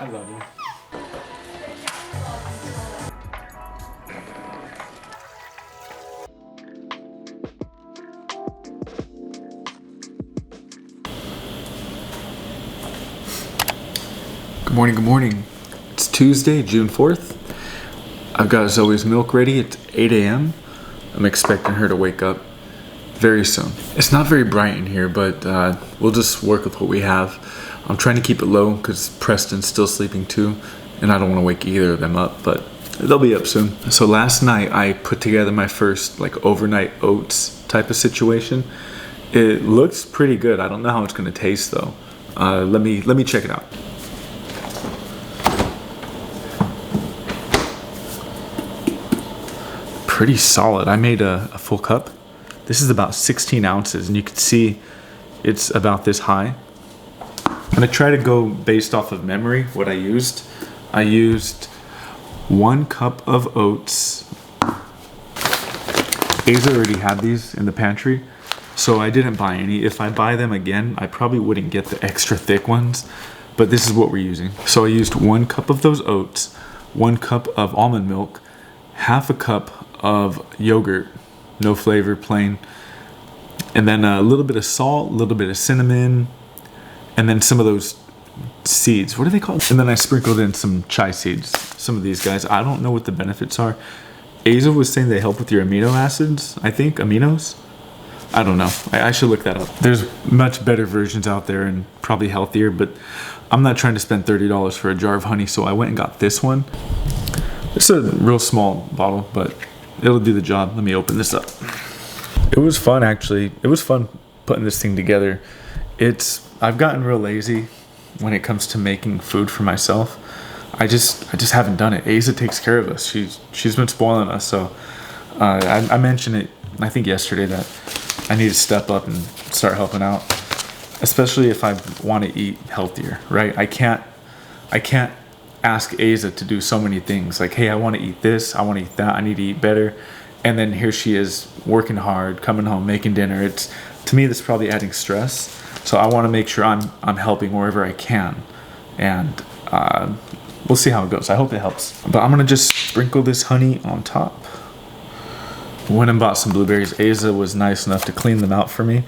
I love you. Good morning, good morning. It's Tuesday, June 4th. I've got Zoe's milk ready. It's 8 a.m. I'm expecting her to wake up very soon. It's not very bright in here, but we'll just work with what we have. I'm trying to keep it low because Preston's still sleeping too, and I don't want to wake either of them up, but they'll be up soon. So last night I put together my first like overnight oats type of situation. It looks pretty good. I don't know how it's going to taste though. Let me check it out. Pretty solid. I made a full cup. This is about 16 ounces and you can see it's about this high. I'm gonna try to go based off of memory what I used. I used 1 cup of oats. Asa already had these in the pantry, so I didn't buy any. If I buy them again, I probably wouldn't get the extra thick ones, but this is what we're using. So I used 1 cup of those oats, 1 cup of almond milk, half a cup of yogurt, no flavor, plain, and then a little bit of salt, a little bit of cinnamon, and then some of those seeds. What are they called? And then I sprinkled in some chai seeds. Some of these guys, I don't know what the benefits are. Asa was saying they help with your amino acids, I think, aminos. I don't know. I should look that up. There's much better versions out there and probably healthier, but I'm not trying to spend $30 for a jar of honey, so I went and got this one. It's a real small bottle, but it'll do the job. Let me open this up. It was fun, actually. It was fun putting this thing together. I've gotten real lazy when it comes to making food for myself. I just haven't done it. Asa takes care of us. She's been spoiling us. So I mentioned it, I think yesterday, that I need to step up and start helping out, especially if I want to eat healthier, right? I can't ask Asa to do so many things like, hey, I want to eat this, I want to eat that, I need to eat better, and then here she is working hard, coming home, making dinner. To me, that's probably adding stress. So I want to make sure I'm helping wherever I can, and we'll see how it goes. I hope it helps. But I'm gonna just sprinkle this honey on top. Went and bought some blueberries. Asa was nice enough to clean them out for me.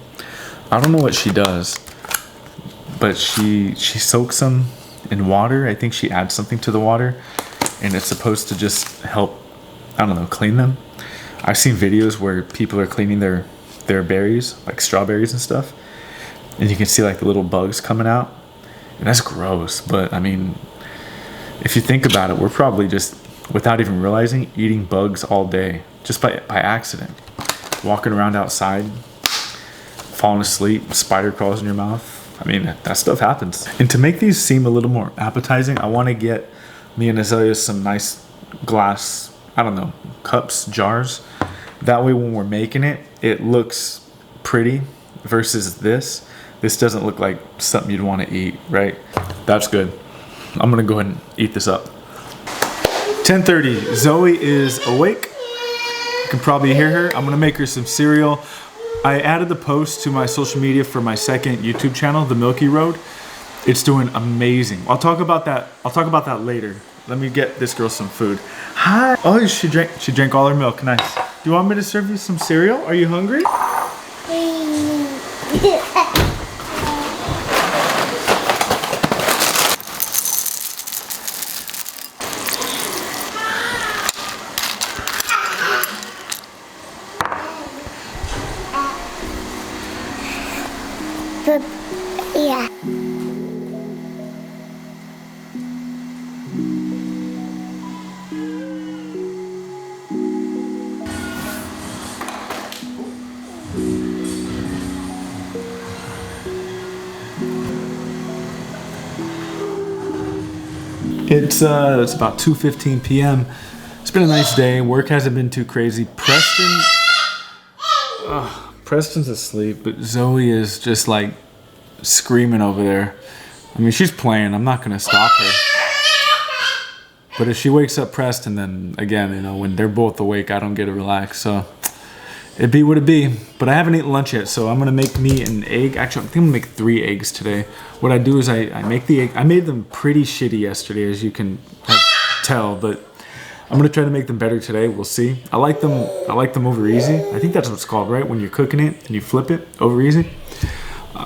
I don't know what she does, but she soaks them in water. I think she adds something to the water, and it's supposed to just help, I don't know, clean them. I've seen videos where people are cleaning their berries, like strawberries and stuff, and you can see like the little bugs coming out, and that's gross. But I mean, if you think about it, we're probably just, without even realizing, eating bugs all day just by accident. Walking around outside, falling asleep, spider crawls in your mouth. I mean, that stuff happens. And to make these seem a little more appetizing, I want to get me and Azalea some nice glass, I don't know, cups, jars. That way when we're making it, it looks pretty versus this. This doesn't look like something you'd want to eat, right? That's good. I'm going to go ahead and eat this up. 10:30, Zoe is awake. You can probably hear her. I'm going to make her some cereal. I added the post to my social media for my second YouTube channel, The Milky Road. It's doing amazing. I'll talk about that later. Let me get this girl some food. Hi. Oh, she drank all her milk. Nice. Do you want me to serve you some cereal? Are you hungry? Yeah. It's about 2:15 p.m. It's been a nice day. Work hasn't been too crazy. Preston's asleep, but Zoe is just like screaming over there. I mean, she's playing. I'm not gonna stop her. But if she wakes up Preston, then again, you know, when they're both awake, I don't get to relax. So It be what it be. But I haven't eaten lunch yet, so I'm gonna make me an egg. Actually, I think I'm gonna make 3 eggs today. What I do is I make the egg. I made them pretty shitty yesterday, as you can tell, but I'm gonna try to make them better today. We'll see. I like them over easy. I think that's what it's called, right? When you're cooking it and you flip it over easy.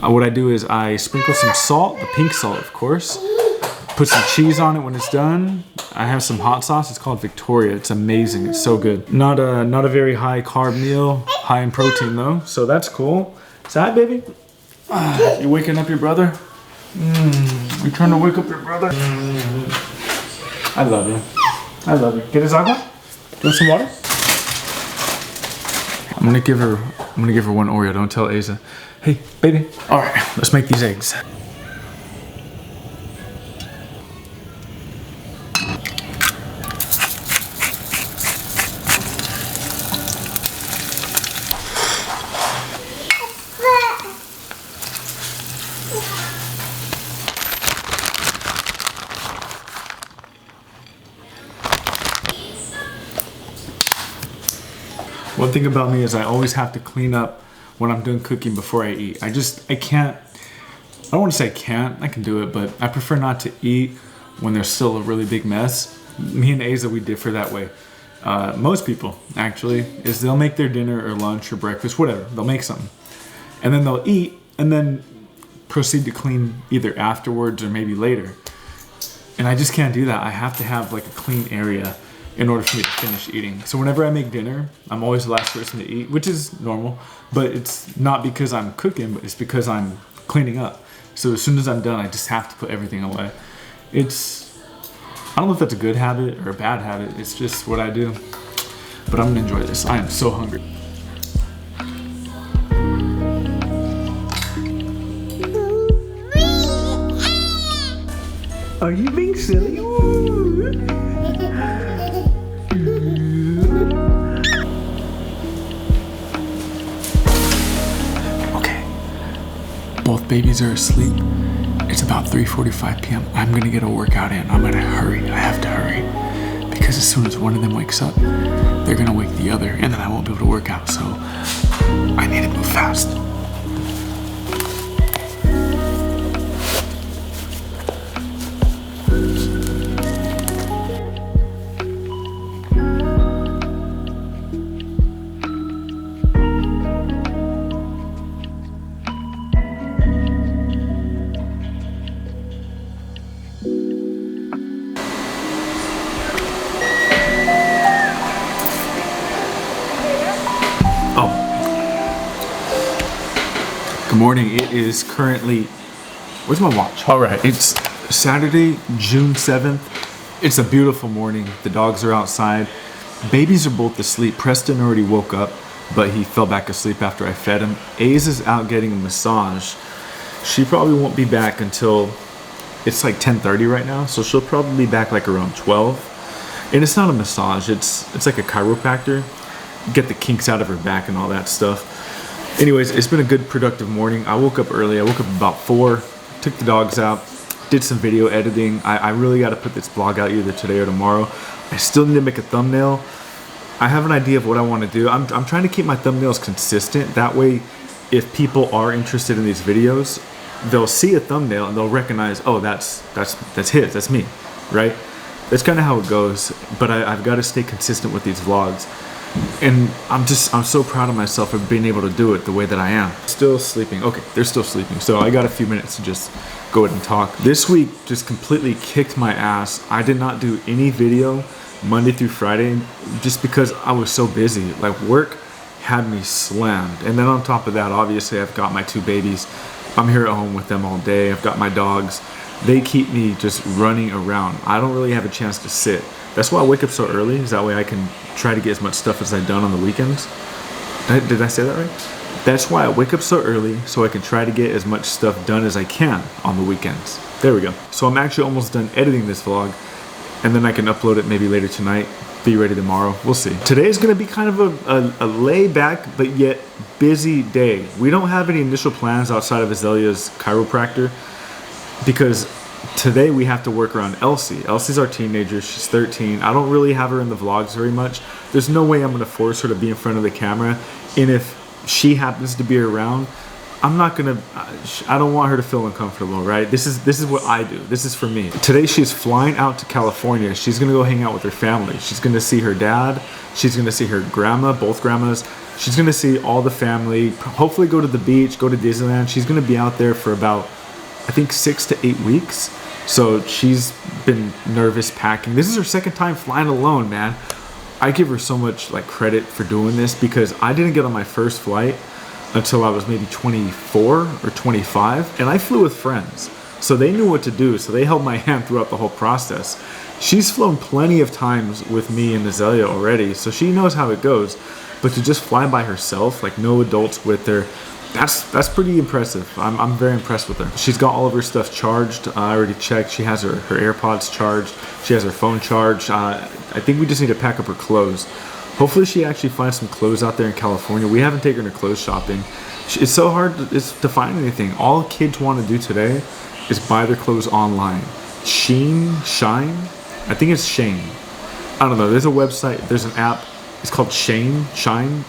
What I do is I sprinkle some salt, the pink salt, of course. Put some cheese on it when it's done. I have some hot sauce. It's called Victoria. It's amazing. It's so good. Not a very high carb meal, high in protein though. So that's cool. Say hi, baby. You waking up your brother? You trying to wake up your brother? I love you. I love you. ¿Quieres agua? Do you want some water? I'm gonna give her one Oreo. Don't tell Asa. Hey, baby. All right, let's make these eggs. One thing about me is I always have to clean up when I'm done cooking before I eat. I can't, I don't want to say I can't, I can do it, but I prefer not to eat when there's still a really big mess. Me and Asa, we differ that way. Most people, actually, is they'll make their dinner or lunch or breakfast, whatever, they'll make something. And then they'll eat and then proceed to clean either afterwards or maybe later. And I just can't do that. I have to have like a clean area in order for me to finish eating. So whenever I make dinner, I'm always the last person to eat, which is normal, but it's not because I'm cooking, but it's because I'm cleaning up. So as soon as I'm done, I just have to put everything away. I don't know if that's a good habit or a bad habit, it's just what I do. But I'm gonna enjoy this. I am so hungry. Are you being silly? Both babies are asleep. It's about 3:45 p.m. I'm gonna get a workout in. I'm gonna hurry. I have to hurry. Because as soon as one of them wakes up, they're gonna wake the other, and then I won't be able to work out. So I need to move fast. Good morning. It is currently, where's my watch? All right, it's Saturday, June 7th. It's a beautiful morning. The dogs are outside. Babies are both asleep. Preston already woke up, but he fell back asleep after I fed him. A's is out getting a massage. She probably won't be back until, it's like 10:30 right now, so she'll probably be back like around 12. And it's not a massage, it's like a chiropractor. Get the kinks out of her back and all that stuff. Anyways, it's been a good productive morning. I woke up early. I woke up about 4, took the dogs out, did some video editing. I really got to put this vlog out either today or tomorrow. I still need to make a thumbnail. I have an idea of what I want to do. I'm trying to keep my thumbnails consistent. That way, if people are interested in these videos, they'll see a thumbnail and they'll recognize, oh, that's his, that's me, right? That's kind of how it goes. But I've got to stay consistent with these vlogs. And I'm so proud of myself for being able to do it the way that I am. Still sleeping. Okay, they're still sleeping. So I got a few minutes to just go ahead and talk. This week just completely kicked my ass. I did not do any video Monday through Friday just because I was so busy. Like work had me slammed. And then on top of that, obviously I've got my 2 babies. I'm here at home with them all day. I've got my dogs. They keep me just running around. I don't really have a chance to sit. That's why I wake up so early, is that way I can try to get as much stuff as I've done on the weekends. Did I say that right? That's why I wake up so early, so I can try to get as much stuff done as I can on the weekends. There we go. So I'm actually almost done editing this vlog, and then I can upload it maybe later tonight, be ready tomorrow. We'll see. Today is gonna be kind of a laid-back, but yet busy day. We don't have any initial plans outside of Azalea's chiropractor, because today we have to work around Elsie. Elsie's our teenager. She's 13. I don't really have her in the vlogs very much. There's no way I'm going to force her to be in front of the camera. And if she happens to be around, I'm not going to, I don't want her to feel uncomfortable, right? This is what I do. This is for me. Today she's flying out to California. She's going to go hang out with her family. She's going to see her dad. She's going to see her grandma, both grandmas. She's going to see all the family, hopefully go to the beach, go to Disneyland. She's going to be out there for about, I think, 6 to 8 weeks. So she's been nervous packing. This is her second time flying alone, man. I give her so much like credit for doing this because I didn't get on my first flight until I was maybe 24 or 25, and I flew with friends. So they knew what to do, so they held my hand throughout the whole process. She's flown plenty of times with me and Azalea already, so she knows how it goes. But to just fly by herself, like no adults with her, that's pretty impressive. I'm very impressed with her. She's got all of her stuff charged. I already checked. She has her AirPods charged. She has her phone charged. I think we just need to pack up her clothes. Hopefully she actually finds some clothes out there in California. We haven't taken her clothes shopping. It's so hard to find anything. All kids want to do today is buy their clothes online. Shine? I think it's Shane. I don't know. There's a website. There's an app. It's called Shine,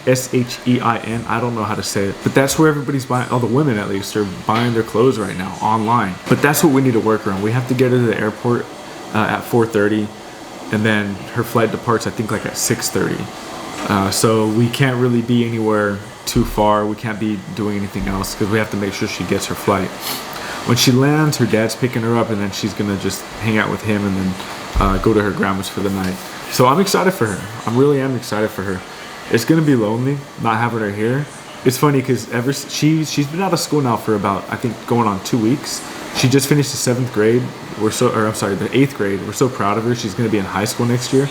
S-H-E-I-N. I don't know how to say it. But that's where everybody's buying, all the women at least, are buying their clothes right now, online. But that's what we need to work around. We have to get her to the airport at 4:30. And then her flight departs, I think, like at 6:30. So we can't really be anywhere too far. We can't be doing anything else because we have to make sure she gets her flight. When she lands, her dad's picking her up, and then she's gonna just hang out with him and then go to her grandma's for the night. So I'm excited for her. I really am excited for her. It's gonna be lonely not having her here. It's funny because she's been out of school now for about, I think, going on 2 weeks. She just finished the 7th grade. The 8th grade. We're so proud of her. She's gonna be in high school next year.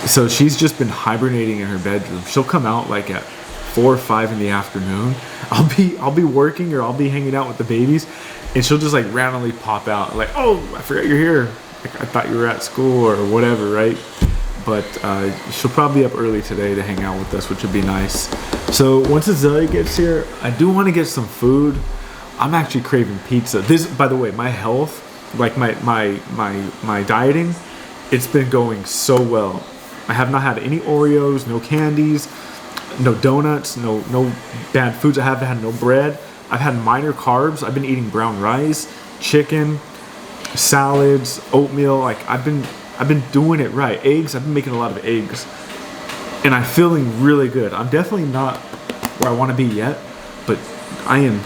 So she's just been hibernating in her bedroom. She'll come out like at 4 or 5 in the afternoon. I'll be working or I'll be hanging out with the babies, and she'll just like randomly pop out like, oh, I forgot you're here. Like, I thought you were at school or whatever, right? But she'll probably be up early today to hang out with us, which would be nice. So once Azalea gets here, I do want to get some food. I'm actually craving pizza. This, by the way, my health, like my dieting, it's been going so well. I have not had any Oreos, no candies, no donuts, no bad foods. I haven't had no bread. I've had minor carbs. I've been eating brown rice, chicken, salads, oatmeal. Like I've been doing it right. Eggs, I've been making a lot of eggs. And I'm feeling really good. I'm definitely not where I want to be yet, but I'm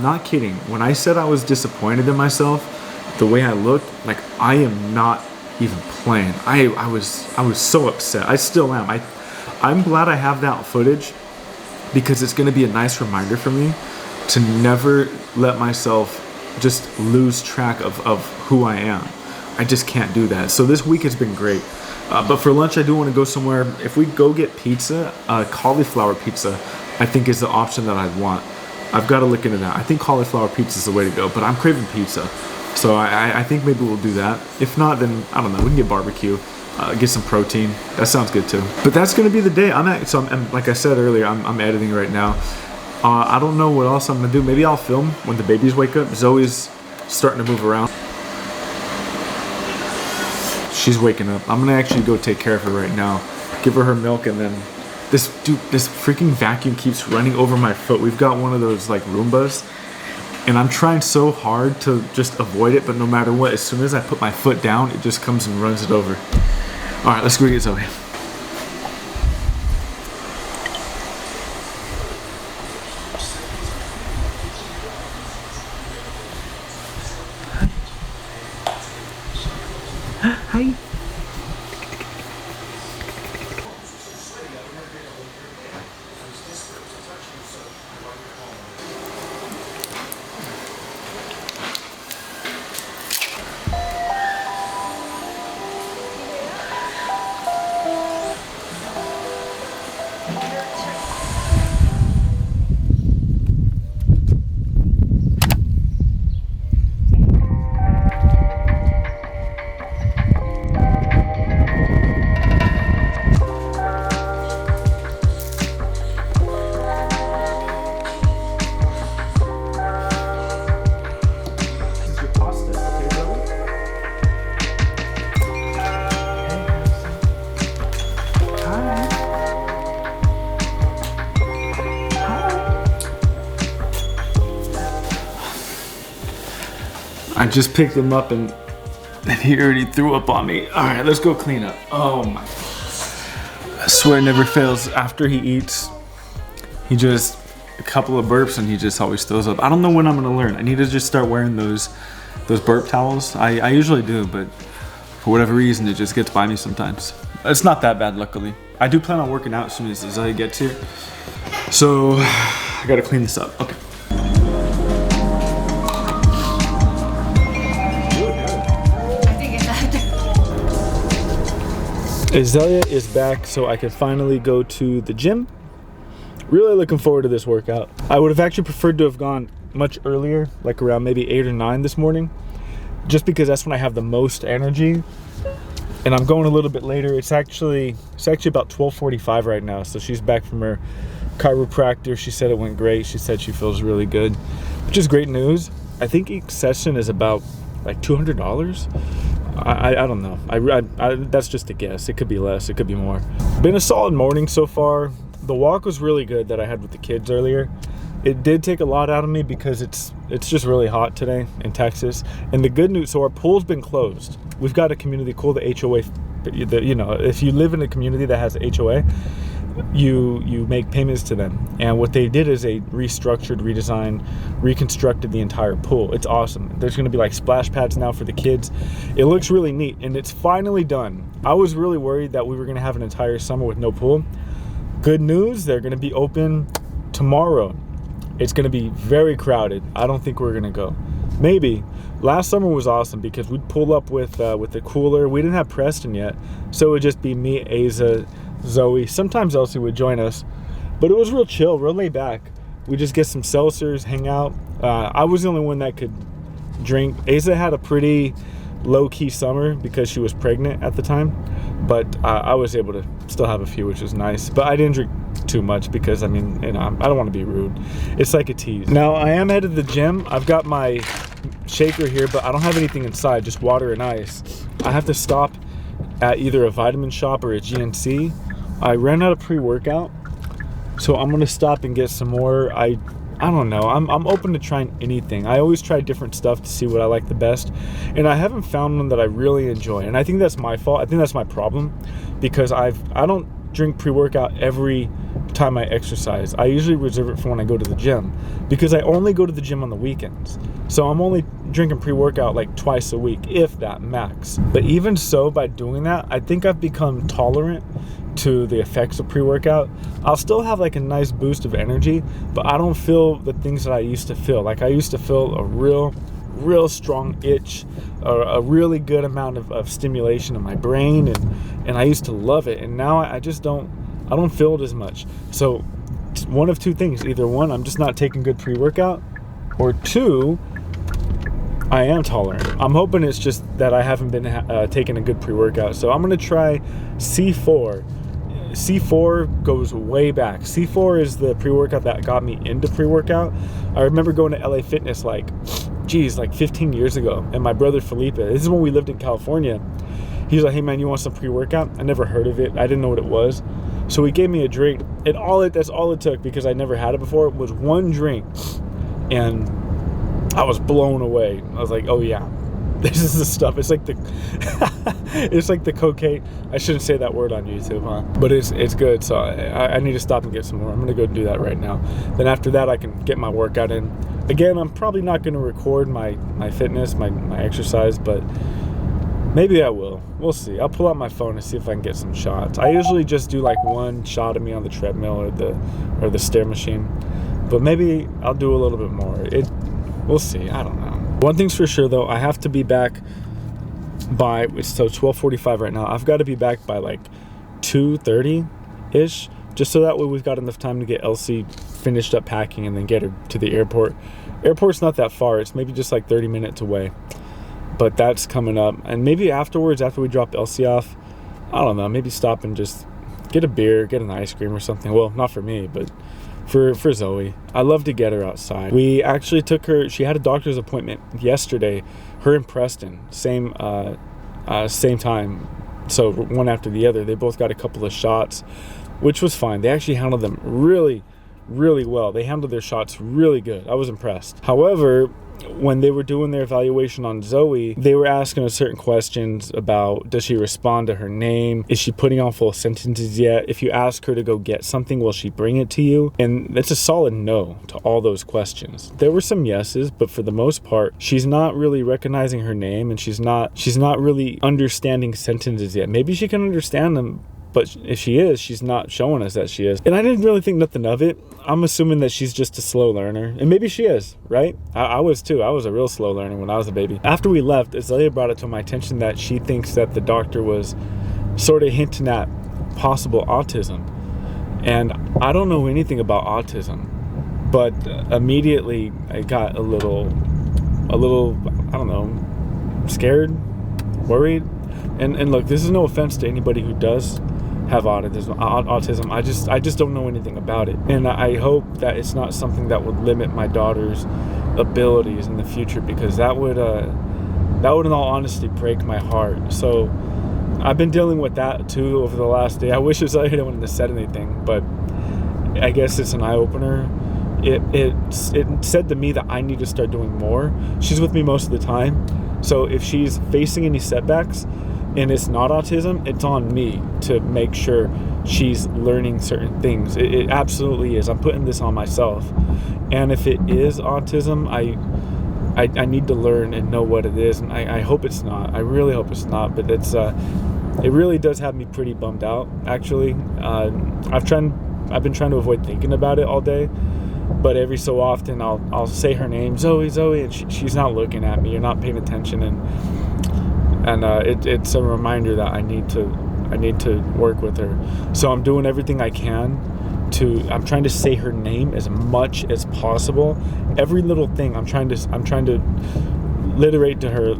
not kidding. When I said I was disappointed in myself, the way I looked, like I am not even playing. I was so upset. I still am. I'm glad I have that footage because it's going to be a nice reminder for me to never let myself just lose track of who I am. I just can't do that. So this week has been great. But for lunch, I do want to go somewhere. If we go get pizza, cauliflower pizza, I think is the option that I'd want. I've got to look into that. I think cauliflower pizza is the way to go, but I'm craving pizza. So I think maybe we'll do that. If not, then I don't know. We can get barbecue, get some protein. That sounds good too. But that's going to be the day. I'm like I said earlier, I'm editing right now. I don't know what else I'm going to do. Maybe I'll film when the babies wake up. Zoe's starting to move around. She's waking up. I'm going to actually go take care of her right now. Give her milk, and then this freaking vacuum keeps running over my foot. We've got one of those like Roombas, and I'm trying so hard to just avoid it, but no matter what, as soon as I put my foot down, it just comes and runs it over. All right, let's go get Zoe. Hi. I just picked him up and he already threw up on me. All right, let's go clean up. Oh my. I swear it never fails. After he eats, he just, a couple of burps and he just always throws up. I don't know when I'm gonna learn. I need to just start wearing those burp towels. I usually do, but for whatever reason, it just gets by me sometimes. It's not that bad, luckily. I do plan on working out as soon as Zoe gets here. So I gotta clean this up. Okay. Azalea is back, so I can finally go to the gym. Really looking forward to this workout. I would have actually preferred to have gone much earlier, like around maybe 8 or 9 this morning, just because that's when I have the most energy. And I'm going a little bit later. It's actually about 12:45 right now. So she's back from her chiropractor. She said it went great. She said she feels really good, which is great news. I think each session is about like $200. I don't know. I that's just a guess. It could be less. It could be more. Been a solid morning so far. The walk was really good that I had with the kids earlier. It did take a lot out of me because it's just really hot today in Texas. And the good news, so our pool's been closed. We've got a community called the HOA. You know, if you live in a community that has HOA, you make payments to them. And what they did is they restructured, redesigned, reconstructed the entire pool. It's awesome. There's going to be like splash pads now for the kids. It looks really neat, and it's finally done. I was really worried that we were going to have an entire summer with no pool. Good news, they're going to be open tomorrow. It's going to be very crowded. I don't think we're going to go. Maybe. Last summer was awesome because we'd pull up with the cooler. We didn't have Preston yet, so it would just be me, Asa, Zoe. Sometimes Elsie would join us, but it was real chill, real laid back. We just get some seltzers, hang out. I was the only one that could drink. Asa had a pretty low-key summer because she was pregnant at the time, but I was able to still have a few, which was nice. But I didn't drink too much because, I mean, you know, I don't want to be rude. It's like a tease. Now, I am headed to the gym. I've got my shaker here, but I don't have anything inside, just water and ice. I have to stop at either a vitamin shop or a GNC. I ran out of pre-workout, so I'm gonna stop and get some more. I don't know. I'm open to trying anything. I always try different stuff to see what I like the best, and I haven't found one that I really enjoy. And I think that's my fault. I think that's my problem because I don't drink pre-workout every time I exercise. I usually reserve it for when I go to the gym because I only go to the gym on the weekends. So I'm only drinking pre-workout like twice a week, if that, max. But even so, by doing that, I think I've become tolerant to the effects of pre-workout. I'll still have like a nice boost of energy, but I don't feel the things that I used to feel. Like I used to feel a real strong itch, or a really good amount of stimulation in my brain, and I used to love it. And now I just don't feel it as much. So one of two things: either one, I'm just not taking good pre-workout, or two, I am tolerant. I'm hoping it's just that I haven't been taking a good pre-workout. So I'm gonna try C4. C4 goes way back. C4 is the pre-workout that got me into pre-workout. I remember going to LA Fitness like 15 years ago, and my brother Felipe, this is when we lived in California, he's like, hey man, you want some pre-workout? I never heard of it. I didn't know what it was. So he gave me a drink, and that's all it took, because I never had it before, was one drink, and I was blown away. I was like, oh yeah, this is the stuff. It's like the cocaine. I shouldn't say that word on YouTube, huh? But it's good. So I need to stop and get some more. I'm gonna go do that right now. Then after that, I can get my workout in. Again, I'm probably not gonna record my fitness, my exercise, but maybe I will. We'll see. I'll pull out my phone and see if I can get some shots. I usually just do like one shot of me on the treadmill or the stair machine, but maybe I'll do a little bit more. We'll see. I don't know. One thing's for sure though, I have to be back by, it's so 12:45 right now. I've got to be back by like 2:30-ish, just so that way we've got enough time to get Elsie finished up packing and then get her to the airport. Airport's not that far. It's maybe just like 30 minutes away, but that's coming up. And maybe afterwards, after we drop Elsie off, I don't know, maybe stop and just get a beer, get an ice cream or something. Well, not for me, but for Zoe. I love to get her outside. We actually took her, she had a doctor's appointment yesterday, her and Preston, same time, so one after the other. They both got a couple of shots, which was fine. They actually handled them really well. They handled their shots really good. I was impressed. However, when they were doing their evaluation on Zoe, they were asking her certain questions about, does she respond to her name? Is she putting on full sentences yet? If you ask her to go get something, will she bring it to you? And that's a solid no to all those questions. There were some yeses, but for the most part, she's not really recognizing her name, and she's not really understanding sentences yet. Maybe she can understand them, but if she is, she's not showing us that she is. And I didn't really think nothing of it. I'm assuming that she's just a slow learner. And maybe she is, right? I was too. I was a real slow learner when I was a baby. After we left, Azalea brought it to my attention that she thinks that the doctor was sort of hinting at possible autism. And I don't know anything about autism. But immediately I got a little, I don't know, scared, worried. And look, this is no offense to anybody who does have autism. I just don't know anything about it, and I hope that it's not something that would limit my daughter's abilities in the future, because that would in all honesty break my heart. So I've been dealing with that too over the last day. I wish I wouldn't have said anything, but I guess it's an eye-opener. It said to me that I need to start doing more. She's with me most of the time, so if she's facing any setbacks and it's not autism, it's on me to make sure she's learning certain things. It absolutely is. I'm putting this on myself. And if it is autism, I need to learn and know what it is. And I hope it's not. I really hope it's not. But it really does have me pretty bummed out, actually. I've been trying to avoid thinking about it all day. But every so often I'll say her name, Zoe, and she's not looking at me. You're not paying attention, and it's a reminder that I need to work with her. So I'm doing everything I can I'm trying to say her name as much as possible. Every little thing I'm trying to literate to her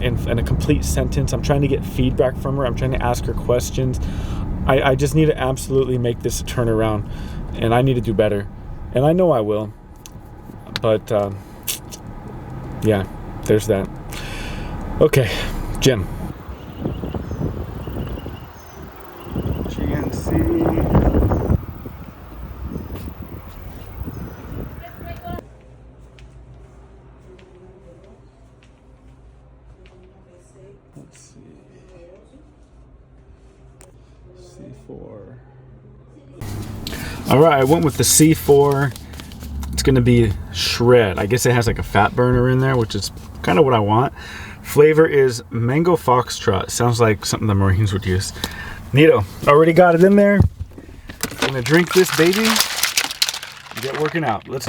in a complete sentence. I'm trying to get feedback from her. I'm trying to ask her questions. I just need to absolutely make this a turnaround, and I need to do better. And I know I will. But yeah, there's that. Okay. Jim. GNC. Let's see. C4. All right, I went with the C4. It's going to be shred. I guess it has like a fat burner in there, which is kind of what I want. Flavor is mango foxtrot. Sounds like something the Marines would use. Neato. Already got it in there. Gonna drink this baby and get working out. Let's.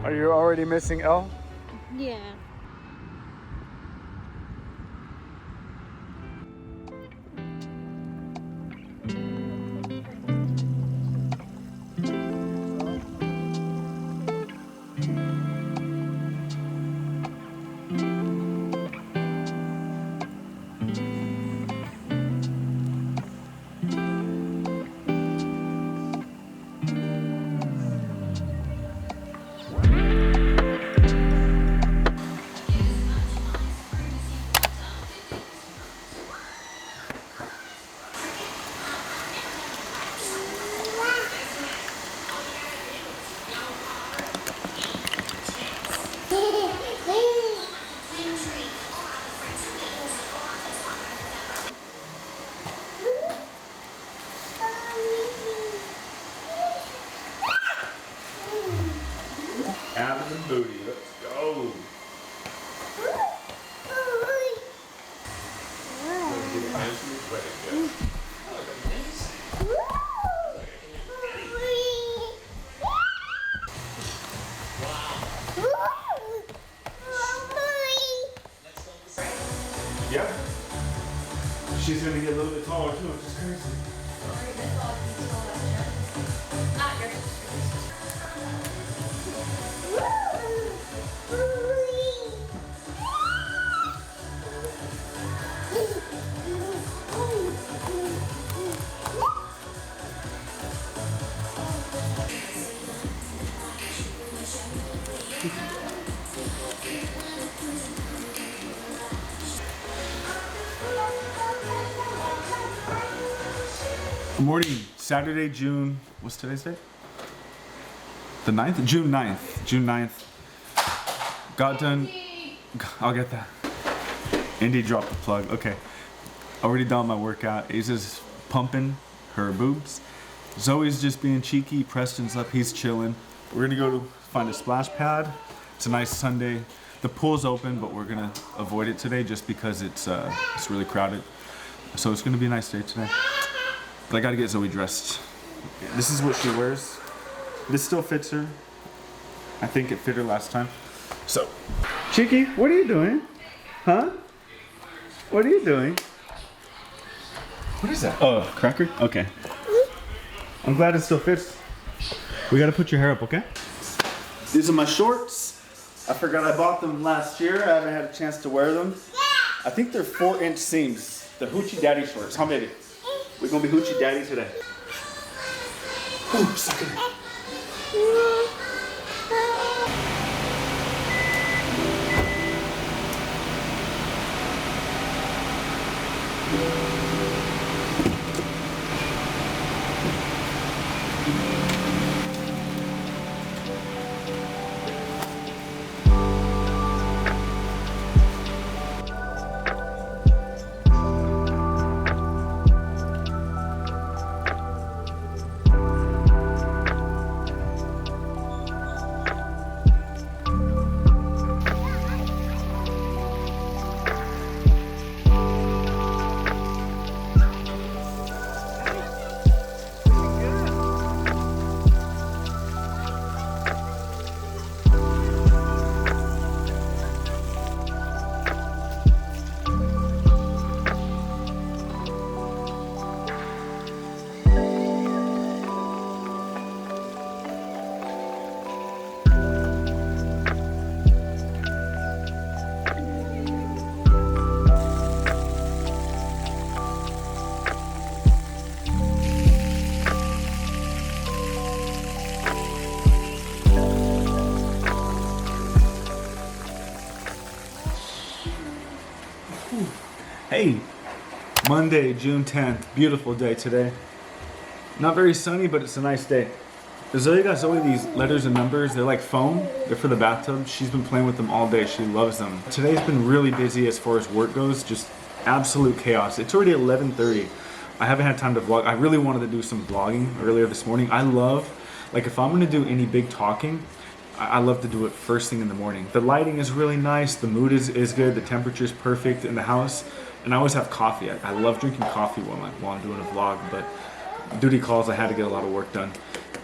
Are you already missing L? Yeah. Moody. Let's go. Yep. She's gonna get a little bit taller too, which is crazy. Good morning, Saturday, June, what's today's date? The 9th? June 9th. June 9th. Got done. I'll get that. Indy dropped the plug. Okay. Already done my workout. Isa's pumping her boobs. Zoe's just being cheeky. Preston's up. He's chilling. We're gonna go to find a splash pad. It's a nice Sunday. The pool's open, but we're gonna avoid it today just because it's really crowded. So it's gonna be a nice day today. But I gotta get Zoe dressed. This is what she wears. This still fits her. I think it fit her last time. So, Cheeky, what are you doing? Huh? What are you doing? What is that? Oh, cracker? Okay. I'm glad it still fits. We gotta put your hair up, okay? These are my shorts. I forgot I bought them last year. I haven't had a chance to wear them. I think they're 4-inch seams. They're Hoochie Daddy shorts. How many? We're gonna be Hoochie Daddy today. Ooh, suck it. Hey, Monday, June 10th. Beautiful day today. Not very sunny, but it's a nice day. Zoe got Zoe these letters and numbers. They're like foam. They're for the bathtub. She's been playing with them all day. She loves them. Today's been really busy as far as work goes. Just absolute chaos. It's already 11:30. I haven't had time to vlog. I really wanted to do some vlogging earlier this morning. I love, like if I'm going to do any big talking, I love to do it first thing in the morning. The lighting is really nice. The mood is good. The temperature is perfect in the house. And I always have coffee. I love drinking coffee while I'm doing a vlog, but duty calls, I had to get a lot of work done.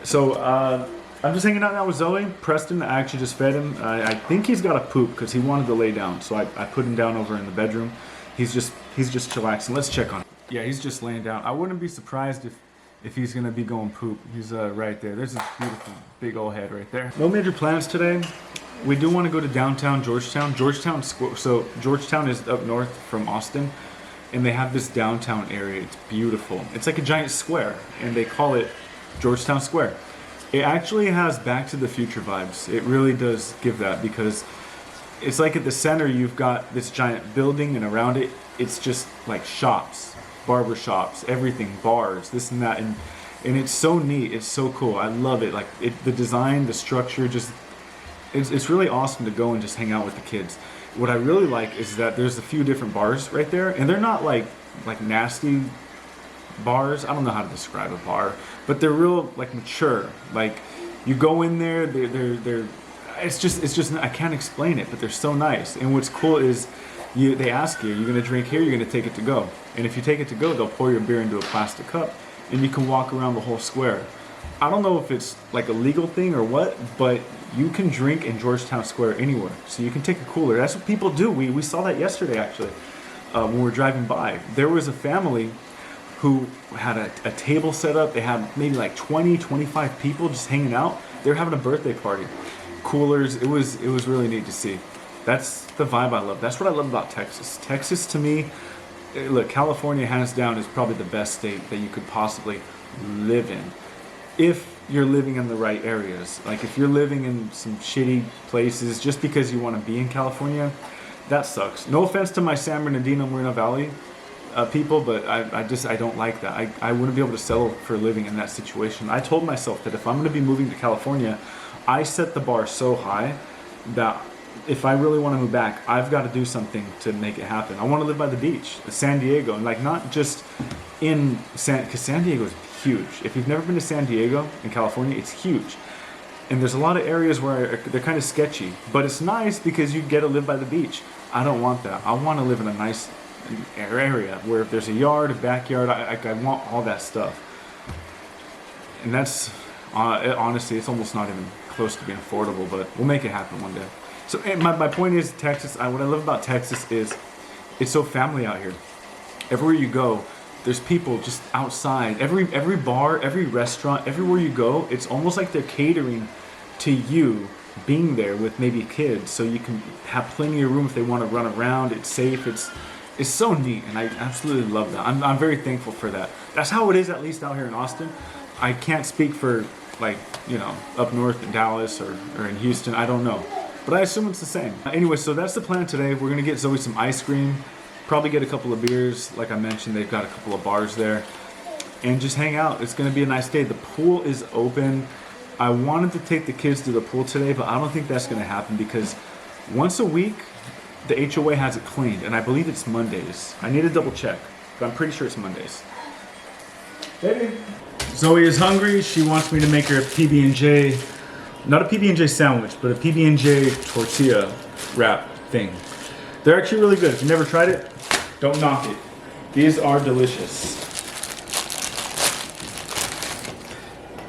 So I'm just hanging out now with Zoe. Preston, I actually just fed him. I think he's got a poop because he wanted to lay down. So I put him down over in the bedroom. He's just chillaxing. Let's check on him. Yeah, he's just laying down. I wouldn't be surprised if he's gonna be going poop. He's right there. There's this beautiful big old head right there. No major plans today. We do want to go to downtown Georgetown. So Georgetown is up north from Austin, and they have this downtown area. It's beautiful. It's like a giant square, and they call it Georgetown Square. It actually has Back to the Future vibes. It really does give that, because it's like at the center you've got this giant building, and around it it's just like shops, barber shops, everything, bars, this and that, and it's so neat. It's so cool. I love it. Like the design, the structure, just it's really awesome to go and just hang out with the kids. What I really like is that there's a few different bars right there, and they're not like nasty bars. I don't know how to describe a bar, but they're real like mature. Like you go in there, they're it's just I can't explain it, but they're so nice. And what's cool is they ask you, you're gonna drink here, you're gonna take it to go. And if you take it to go, they'll pour your beer into a plastic cup and you can walk around the whole square. I don't know if it's like a legal thing or what, but you can drink in Georgetown Square anywhere. So you can take a cooler. That's what people do. We saw that yesterday actually when we were driving by. There was a family who had a table set up. They had maybe like 20, 25 people just hanging out. They were having a birthday party. Coolers. It was really neat to see. That's the vibe I love. That's what I love about Texas. Texas to me, look, California hands down is probably the best state that you could possibly live in. If you're living in the right areas. Like if you're living in some shitty places just because you want to be in California, that sucks. No offense to my San Bernardino, Moreno Valley people, but I don't like that. I wouldn't be able to settle for living in that situation. I told myself that if I'm going to be moving to California, I set the bar so high that if I really want to move back, I've got to do something to make it happen. I want to live by the beach, San Diego, and like not just in because San Diego is huge. If you've never been to San Diego in California, it's huge. And there's a lot of areas where they're kind of sketchy, but it's nice because you get to live by the beach. I don't want that. I want to live in a nice area where if there's a yard, a backyard, I want all that stuff. And that's, honestly, it's almost not even close to being affordable, but we'll make it happen one day. So my point is Texas, what I love about Texas is it's so family out here. Everywhere you go, there's people just outside. Every bar, every restaurant, everywhere you go, it's almost like they're catering to you being there with maybe kids, so you can have plenty of room if they want to run around. It's safe. It's so neat, and I absolutely love that. I'm very thankful for that. That's how it is, at least out here in Austin. I can't speak for like up north in Dallas or in Houston. I don't know, but I assume it's the same. Anyway, so that's the plan today. We're gonna get Zoe some ice cream. Probably get a couple of beers. Like I mentioned, they've got a couple of bars there. And just hang out. It's going to be a nice day. The pool is open. I wanted to take the kids to the pool today, but I don't think that's going to happen because once a week, the HOA has it cleaned. And I believe it's Mondays. I need to double check, but I'm pretty sure it's Mondays. Baby. Zoe is hungry. She wants me to make her a PB&J, not a PB&J sandwich, but a PB&J tortilla wrap thing. They're actually really good. If you've never tried it, don't knock it. These are delicious.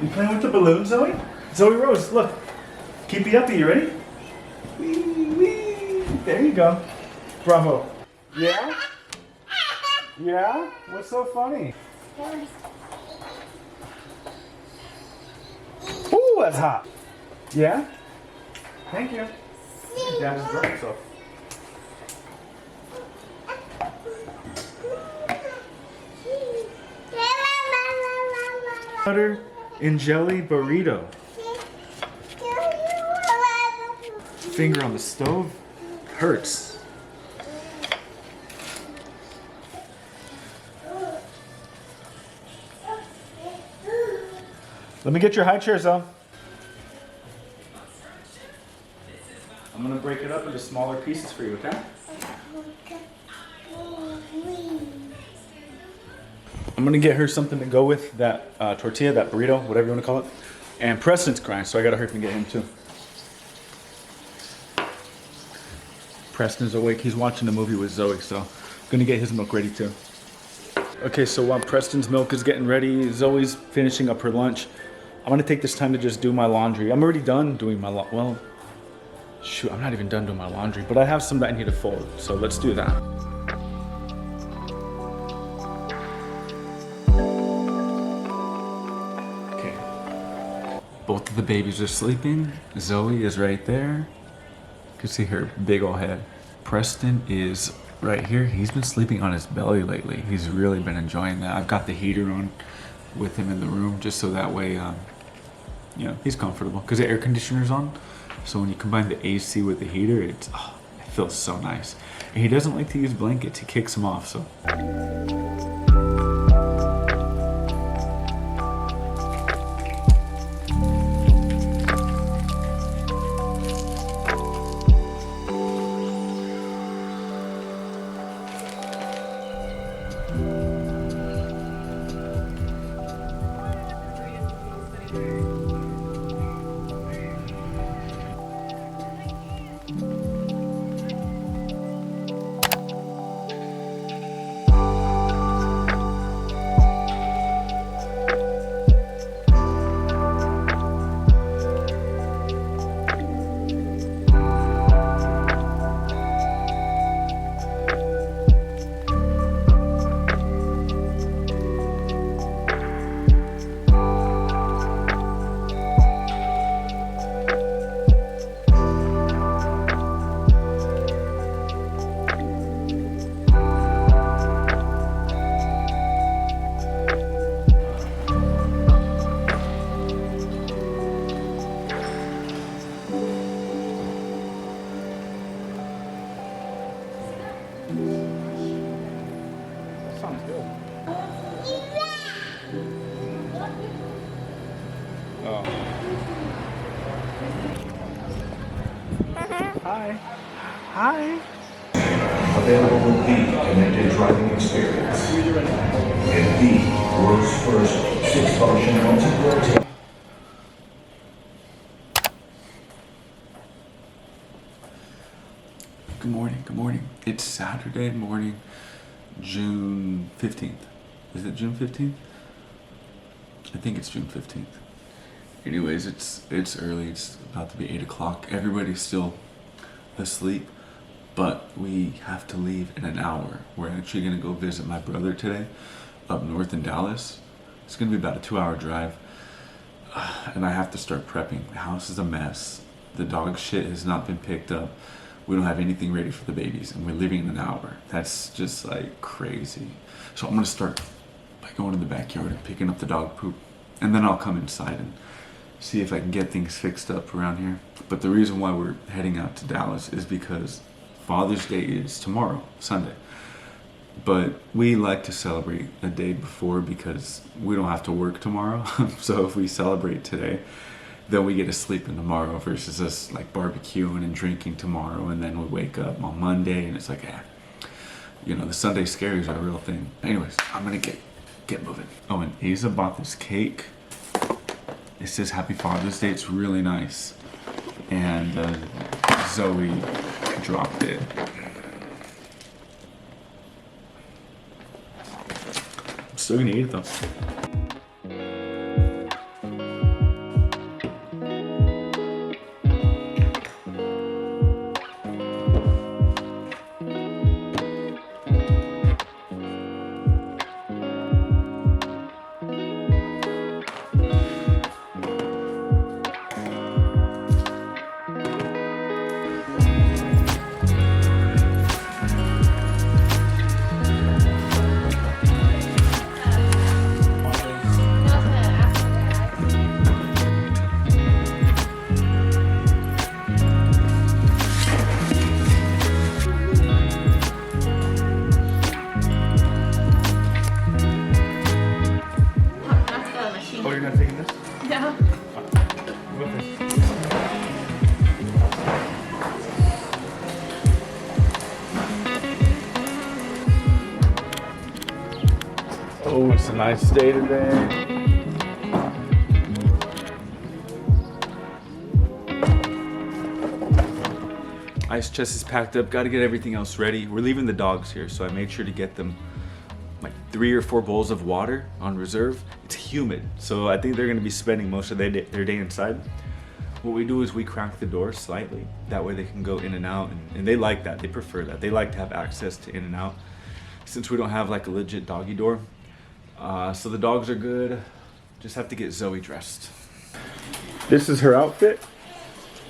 You playing with the balloon, Zoe? Zoe Rose, look. Keep you uppy. You ready? Wee, wee. There you go. Bravo. Yeah? Yeah? What's so funny? Ooh, that's hot. Yeah? Thank you. Your dad has brought himself. Butter and jelly burrito. Finger on the stove hurts. Let me get your high chair, Zoe. I'm gonna break it up into smaller pieces for you, okay? I'm gonna get her something to go with that tortilla, that burrito, whatever you wanna call it. And Preston's crying, so I gotta hurry up and get him too. Preston's awake, he's watching a movie with Zoe, so I'm gonna get his milk ready too. Okay, so while Preston's milk is getting ready, Zoe's finishing up her lunch. I'm gonna take this time to just do my laundry. I'm already done doing my well, shoot, I'm not even done doing my laundry, but I have some that I need to fold, so let's do that. Both of the babies are sleeping. Zoe is right there. You can see her big old head. Preston is right here. He's been sleeping on his belly lately. He's really been enjoying that. I've got the heater on with him in the room just so that way, he's comfortable because the air conditioner's on. So when you combine the AC with the heater, it feels so nice. And he doesn't like to use blankets. He kicks them off, so. Oh. Hi. Hi. Available with the connected driving experience. And the world's first 6-function multi-rotate. Good morning, good morning. It's Saturday morning, June 15th. Is it June 15th? I think it's June 15th. Anyways, it's early. It's about to be 8 o'clock. Everybody's still asleep, but we have to leave in an hour. We're actually gonna go visit my brother today up north in Dallas. It's gonna be about a 2-hour drive, and I have to start prepping. The house is a mess. The dog shit has not been picked up. We don't have anything ready for the babies, and we're leaving in an hour. That's just like crazy. So I'm gonna start by going to the backyard and picking up the dog poop, and then I'll come inside and see if I can get things fixed up around here. But the reason why we're heading out to Dallas is because Father's Day is tomorrow, Sunday. But we like to celebrate a day before because we don't have to work tomorrow. So if we celebrate today, then we get to sleep in tomorrow versus us like barbecuing and drinking tomorrow, and then we wake up on Monday and it's like, the Sunday scaries are a real thing. Anyways, I'm gonna get moving. Oh, and Asa bought this cake. It says Happy Father's Day. It's really nice. And Zoe dropped it. I'm still gonna eat it though. Oh, you're not taking this? No. Oh, it's a nice day today. Ice chest is packed up. Got to get everything else ready. We're leaving the dogs here, so I made sure to get them like 3 or 4 bowls of water on reserve. It's humid, so I think they're going to be spending most of their day inside. What we do is we crack the door slightly. That way they can go in and out, and they like that. They prefer that. They like to have access to in and out since we don't have like a legit doggy door. So the dogs are good. Just have to get Zoe dressed. This is her outfit.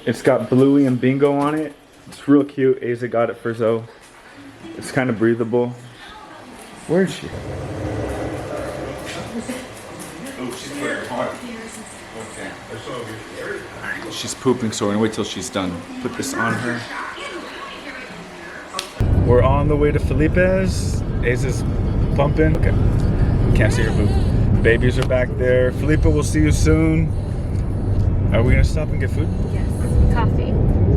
It's got Bluey and Bingo on it. It's real cute. Asa got it for Zoe. It's kind of breathable. Where is she? Oh, she's very hard. Okay. She's pooping, so we're gonna wait till she's done. Put this on her. We're on the way to Felipe's. Asa's pumping. Okay. Can't see her poop. Babies are back there. Felipe, we'll see you soon. Are we gonna stop and get food? Yes. Coffee.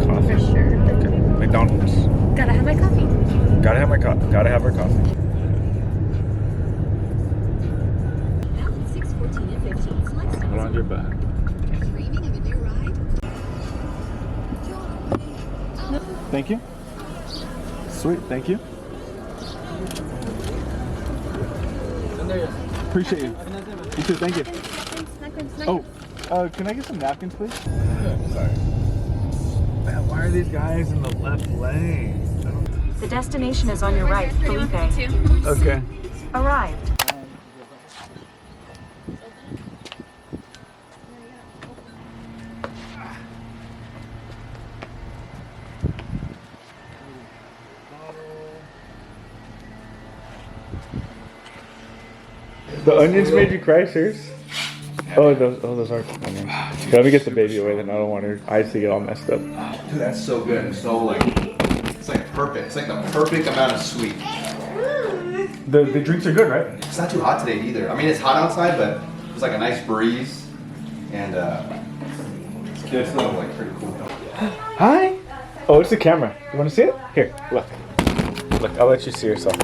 Coffee? For sure. Okay. McDonald's. Gotta have my coffee. Gotta have my coffee. Gotta have our coffee. Put on your back. Dreaming of a new ride? Thank you. Sweet, thank you. Appreciate you. You too, thank you. Oh, can I get some napkins, please? Sorry. Man, why are these guys in the left lane? The destination is on your right, Felipe. Okay. Arrived. The onions made you cry, serious? Oh, those are onions. Let me get the baby away, then I don't want her eyes to get all messed up. Dude, that's so good. It's so like, it's like perfect. It's like the perfect amount of sweet. The drinks are good, right? It's not too hot today either. I mean, it's hot outside, but it's like a nice breeze. And it's still like pretty cool. Hi. Oh, it's the camera. You want to see it? Here, look. Look, I'll let you see yourself.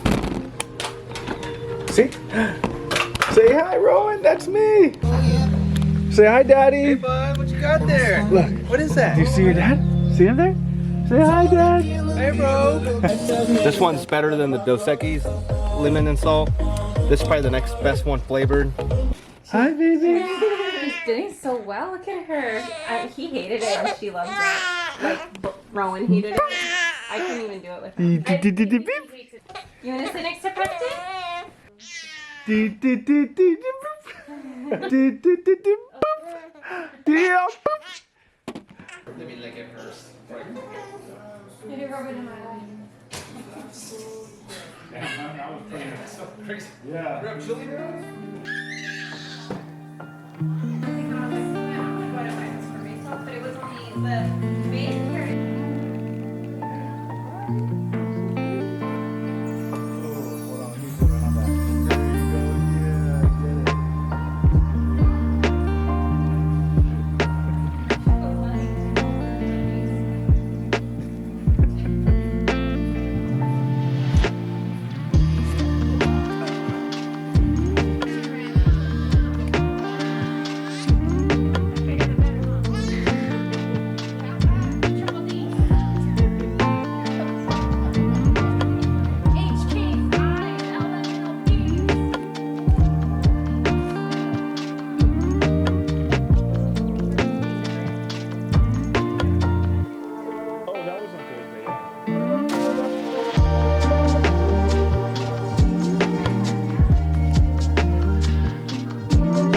See? Say hi, Rowan. That's me. Say hi, Daddy. Hey, bud, what you got there? Look. What is that? Do you see your dad? See him there? Say hi, Dad. Hey, bro. This one's better than the Dos Equis, lemon and salt. This is probably the next best one flavored. Hi, baby. She's doing so well. Look at her. He hated it and she loves it. Like, Rowan hated it. I couldn't even do it with him. You want to sit next to Preston? Let me lick it first. Maybe rub it in my eye. Yeah.